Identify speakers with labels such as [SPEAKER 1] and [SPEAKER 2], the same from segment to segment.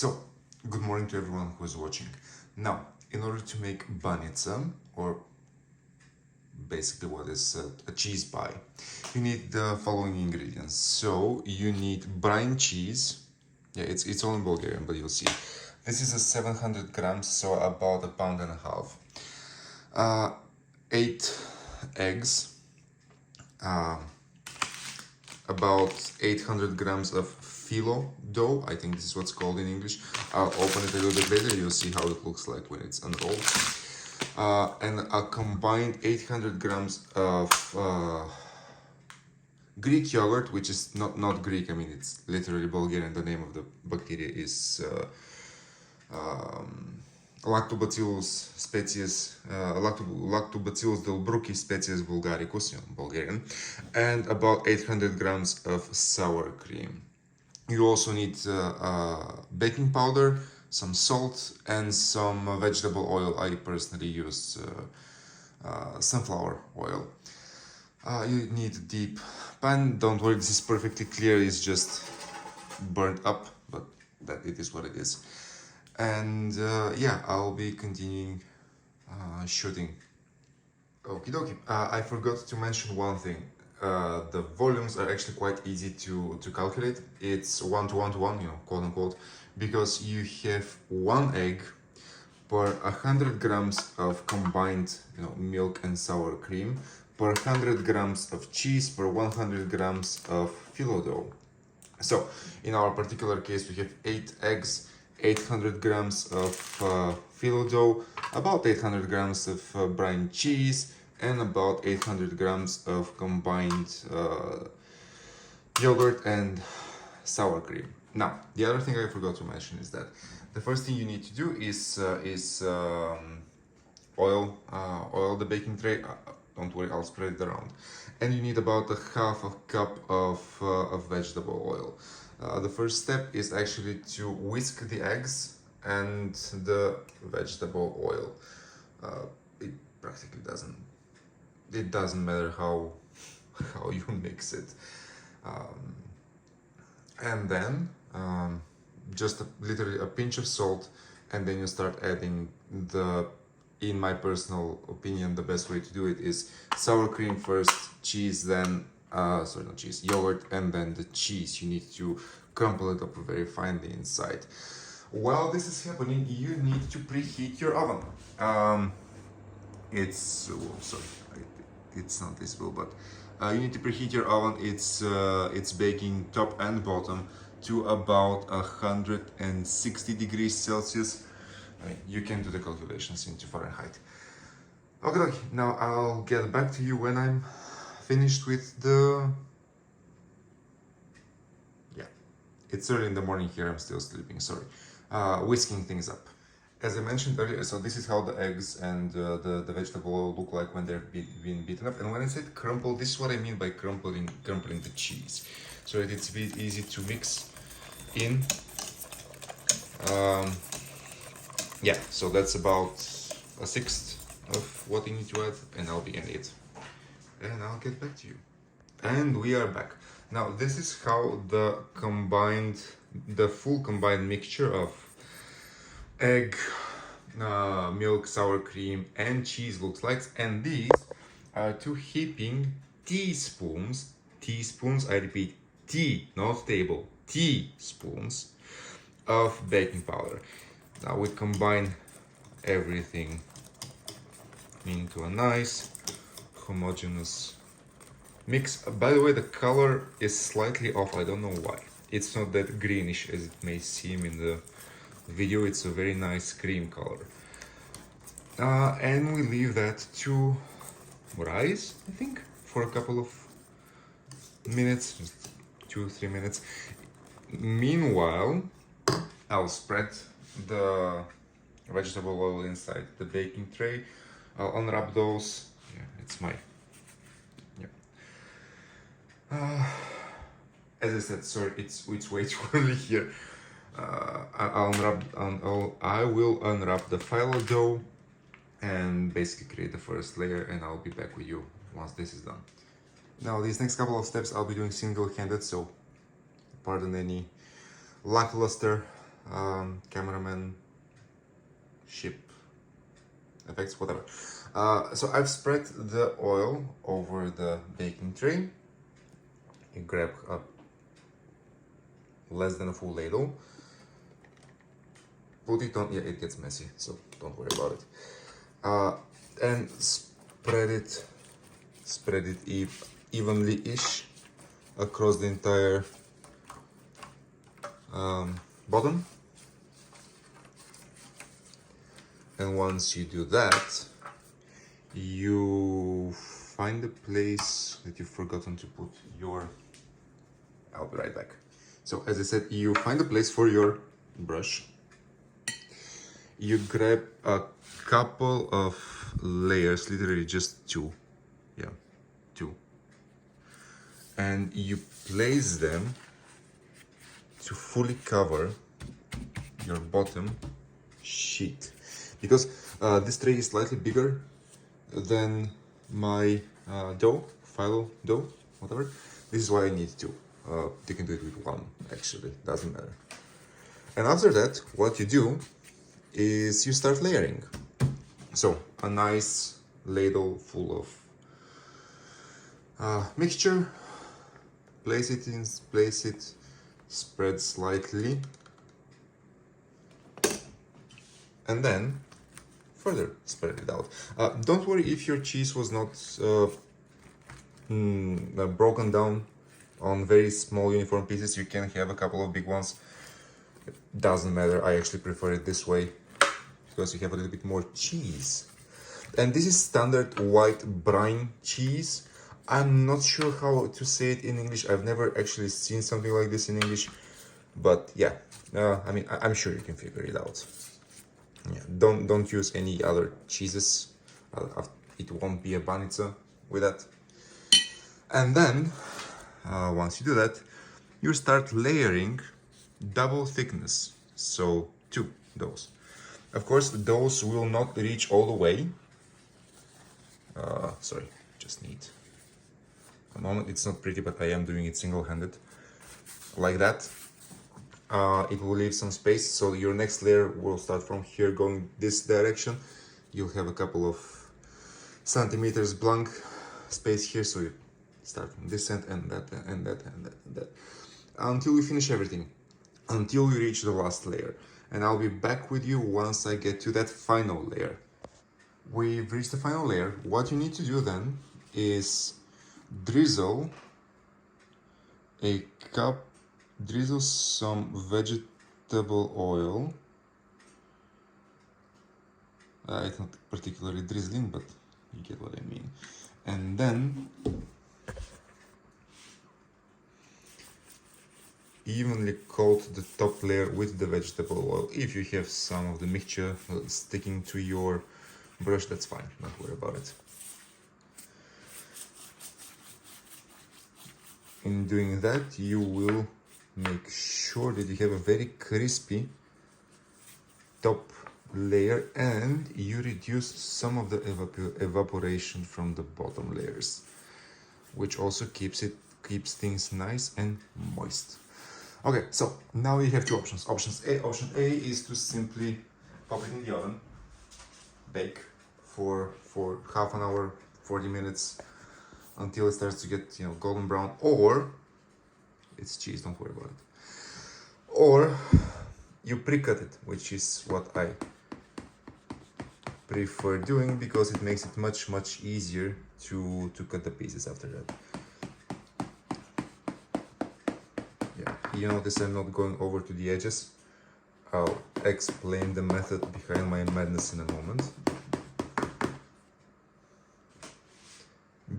[SPEAKER 1] So, good morning to everyone who is watching. Now, in order to make banitsa, or basically what is a cheese pie, you need the following ingredients. So, you need brine cheese. Yeah, it's all in Bulgarian, but you'll see. This is a 700 grams, so about a pound and a half. 8 eggs, about 800 grams of phyllo dough. I think this is what's called in English. I'll open it a little bit later. You'll see how it looks like when it's unrolled. And a combined 800 grams of Greek yogurt, which is not Greek. I mean, it's literally Bulgarian. The name of the bacteria is Lactobacillus species, Lactobacillus delbrueckii species bulgaricus, Bulgarian, and about 800 grams of sour cream. You also need baking powder, some salt, and some vegetable oil. I personally use sunflower oil. You need a deep pan. Don't worry, this is perfectly clear. It's just burnt up, but that it is what it is. And yeah, I'll be continuing shooting. Okie dokie. I forgot to mention one thing. The volumes are actually quite easy to calculate. It's 1 to 1 to 1, quote unquote, because you have 1 egg per 100 grams of combined, milk and sour cream, per 100 grams of cheese, per 100 grams of phyllo dough. So, in our particular case, we have 8 eggs, 800 grams of phyllo dough, about 800 grams of brine cheese, and about 800 grams of combined yogurt and sour cream. Now, the other thing I forgot to mention is that the first thing you need to do is oil the baking tray. Don't worry, I'll spread it around. And you need about a half a cup of vegetable oil. The first step is actually to whisk the eggs and the vegetable oil. It practically doesn't matter how you mix it. And then just literally a pinch of salt, and then you start adding in my personal opinion, the best way to do it is sour cream first, cheese, then yogurt, and then the cheese. You need to crumple it up very finely inside. While this is happening, you need to preheat your oven. It's not visible, but you need to preheat your oven. It's baking top and bottom to about 160 degrees Celsius. You can do the calculations into Fahrenheit. Okay, now I'll get back to you when I'm finished with it's early in the morning here, I'm still sleeping, sorry. Whisking things up. As I mentioned earlier, so this is how the eggs and the vegetable oil look like when they're being beaten up. And when I said crumple, this is what I mean by crumpling the cheese. So that it's a bit easy to mix in. Yeah, so that's about a sixth of what you need to add, and I'll begin it. And I'll get back to you. And we are back. Now, this is how the full combined mixture of egg, milk, sour cream, and cheese looks like. And these are 2 heaping teaspoons, I repeat, not table, teaspoons of baking powder. Now we combine everything into a nice homogeneous mix. By the way, the color is slightly off. I don't know why. It's not that greenish as it may seem in the video. It's a very nice cream color. And we leave that to rise, I think, for a couple of minutes, just 2-3 minutes. Meanwhile, I'll spread the vegetable oil inside the baking tray. I'll unwrap those. Yeah, it's my. Yeah. As I said, sorry, it's way too early here. I will unwrap the phyllo dough and basically create the first layer, and I'll be back with you once this is done. Now, these next couple of steps I'll be doing single-handed, so pardon any lackluster cameraman, ship, effects, whatever. So I've spread the oil over the baking tray. You grab a less than a full ladle, put it on, yeah, it gets messy, so don't worry about it. And spread it evenly-ish across the entire bottom. And once you do that, you find the place that you've forgotten to put your... I'll be right back. So as I said, you find a place for your brush. You grab a couple of layers, literally just two. Yeah, two. And you place them to fully cover your bottom sheet. Because this tray is slightly bigger than my dough, phyllo dough, whatever. This is why I need two. You can do it with one, actually, doesn't matter. And after that, what you do is you start layering. So a nice ladle full of mixture. Place it, spread slightly, and then further spread it out. Don't worry if your cheese was not broken down on very small uniform pieces. You can have a couple of big ones. It doesn't matter. I actually prefer it this way because you have a little bit more cheese. And this is standard white brine cheese. I'm not sure how to say it in English. I've never actually seen something like this in English. But yeah, I mean, I'm sure you can figure it out. Yeah, don't use any other cheeses. It won't be a Banitsa with that. And then, once you do that, you start layering double thickness. So two doughs. Of course, those will not reach all the way. Sorry, just need a moment. It's not pretty, but I am doing it single-handed. Like that. It will leave some space, so your next layer will start from here going this direction. You'll have a couple of centimeters blank space here, so you start from this end and that and that and that and that until you finish everything, until you reach the last layer. And I'll be back with you once I get to that final layer. We've reached the final layer. What you need to do then is drizzle some vegetable oil. It's not particularly drizzling, but you get what I mean. And then evenly coat the top layer with the vegetable oil. If you have some of the mixture sticking to your brush, that's fine, don't worry about it. In doing that, you will make sure that you have a very crispy top layer and you reduce some of the evaporation from the bottom layers, which also keeps things nice and moist. Okay, so now you have two options. Option A is to simply pop it in the oven, bake for half an hour, 40 minutes, until it starts to get, golden brown, or it's cheese, don't worry about it. Or you pre-cut it, which is what I prefer doing because it makes it much easier to cut the pieces after that. Yeah, you notice I'm not going over to the edges. I'll explain the method behind my madness in a moment.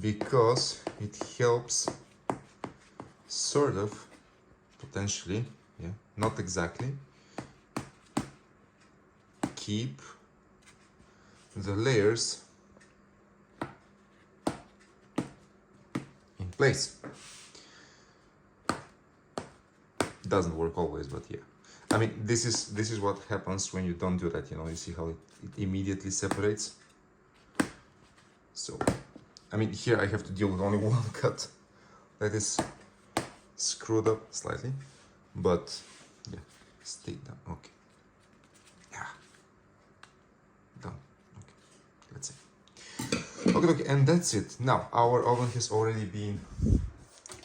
[SPEAKER 1] Because it helps sort of, potentially, yeah, not exactly, keep the layers in place. Doesn't work always, but yeah. I mean, this is what happens when you don't do that, you see how it immediately separates. So, I mean, here I have to deal with only one cut that is screwed up slightly, but yeah, Stay down. Okay. Yeah. Done. Okay. Let's see. Okay, and that's it. Now our oven has already been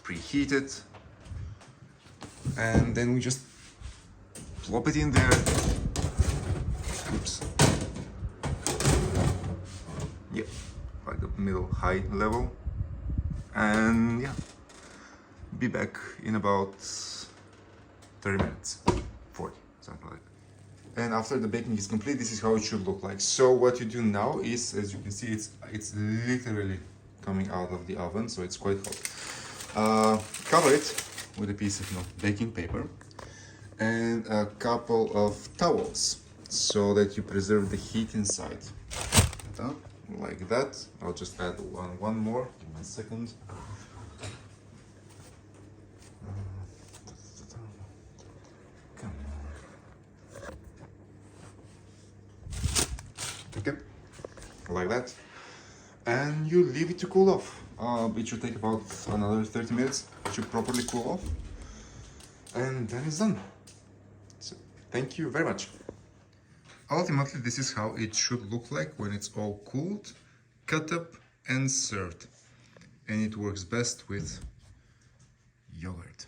[SPEAKER 1] preheated, and then we just plop it in there. Oops. Yeah, like the middle high level, and yeah, be back in about 30 minutes, 40, something like that. And after the baking is complete, this is how it should look like. So what you do now is, as you can see, it's literally coming out of the oven, so it's quite hot. Cover it with a piece of baking paper and a couple of towels so that you preserve the heat inside. Like that. I'll just add one more. Give me a second. Okay, like that, and you leave it to cool off. It should take about another 30 minutes. It should properly cool off, and then it's done. So thank you very much. Ultimately, this is how it should look like when it's all cooled, cut up and served. And it works best with yogurt.